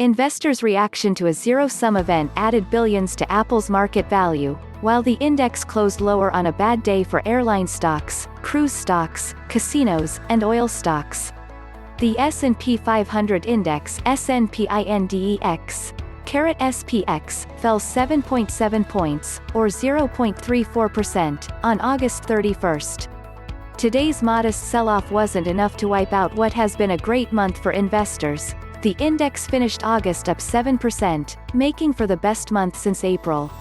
Investors' reaction to a zero-sum event added billions to Apple's market value, while the index closed lower on a bad day for airline stocks, cruise stocks, casinos, and oil stocks. The S&P 500 index SNPINDEX, SPX, fell 7.7 points, or 0.34%, on August 31st. Today's modest sell-off wasn't enough to wipe out what has been a great month for investors. The index finished August up 7%, making for the best month since April.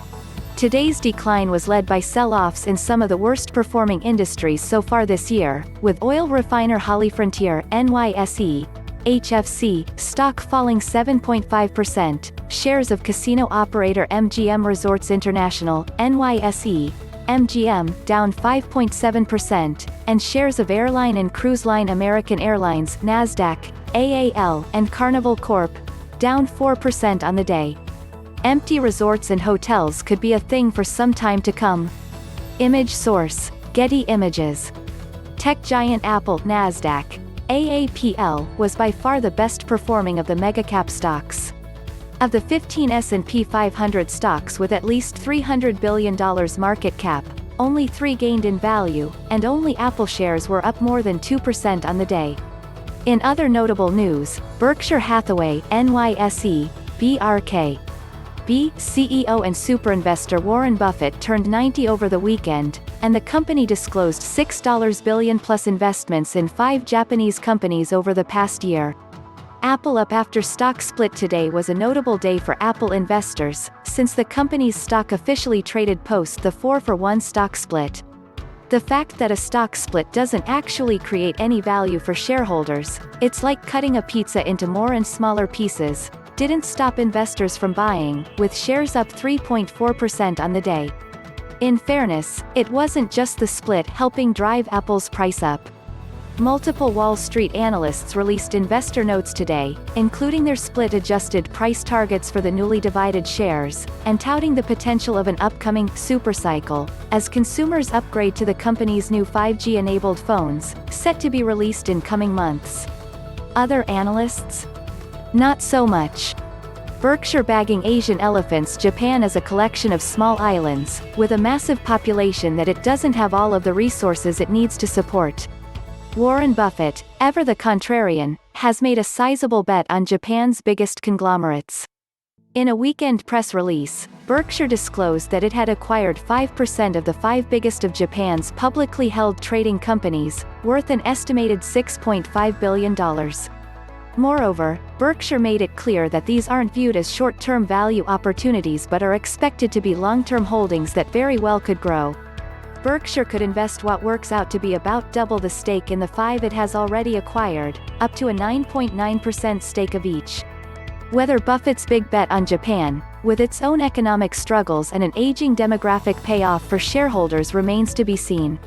Today's decline was led by sell-offs in some of the worst-performing industries so far this year, with oil refiner Hollyfrontier (NYSE), HFC, stock falling 7.5%, shares of casino operator MGM Resorts International (NYSE), MGM, down 5.7%, and shares of airline and cruise line American Airlines (NASDAQ), AAPL, and Carnival Corp, down 4% on the day. Empty resorts and hotels could be a thing for some time to come. Image source: Getty Images. Tech giant Apple (NASDAQ), AAPL, was by far the best performing of the megacap stocks. Of the 15 S&P 500 stocks with at least $300 billion market cap, only 3 gained in value, and only Apple shares were up more than 2% on the day. In other notable news, Berkshire Hathaway (NYSE), BRK. CEO and superinvestor Warren Buffett turned 90 over the weekend, and the company disclosed $6 billion-plus investments in 5 Japanese companies over the past year. Apple up after stock split today was a notable day for Apple investors, since the company's stock officially traded post the 4-for-1 stock split. The fact that a stock split doesn't actually create any value for shareholders, it's like cutting a pizza into more and smaller pieces, didn't stop investors from buying, with shares up 3.4% on the day. In fairness, it wasn't just the split helping drive Apple's price up. Multiple Wall Street analysts released investor notes today, including their split-adjusted price targets for the newly divided shares, and touting the potential of an upcoming supercycle, as consumers upgrade to the company's new 5G-enabled phones, set to be released in coming months. Other analysts? Not so much. Berkshire bagging Asian elephants. Japan is a collection of small islands, with a massive population that it doesn't have all of the resources it needs to support. Warren Buffett, ever the contrarian, has made a sizable bet on Japan's biggest conglomerates. In a weekend press release, Berkshire disclosed that it had acquired 5% of the 5 biggest of Japan's publicly held trading companies, worth an estimated $6.5 billion. Moreover, Berkshire made it clear that these aren't viewed as short-term value opportunities but are expected to be long-term holdings that very well could grow. Berkshire could invest what works out to be about double the stake in the 5 it has already acquired, up to a 9.9% stake of each. Whether Buffett's big bet on Japan, with its own economic struggles and an aging demographic payoff for shareholders remains to be seen.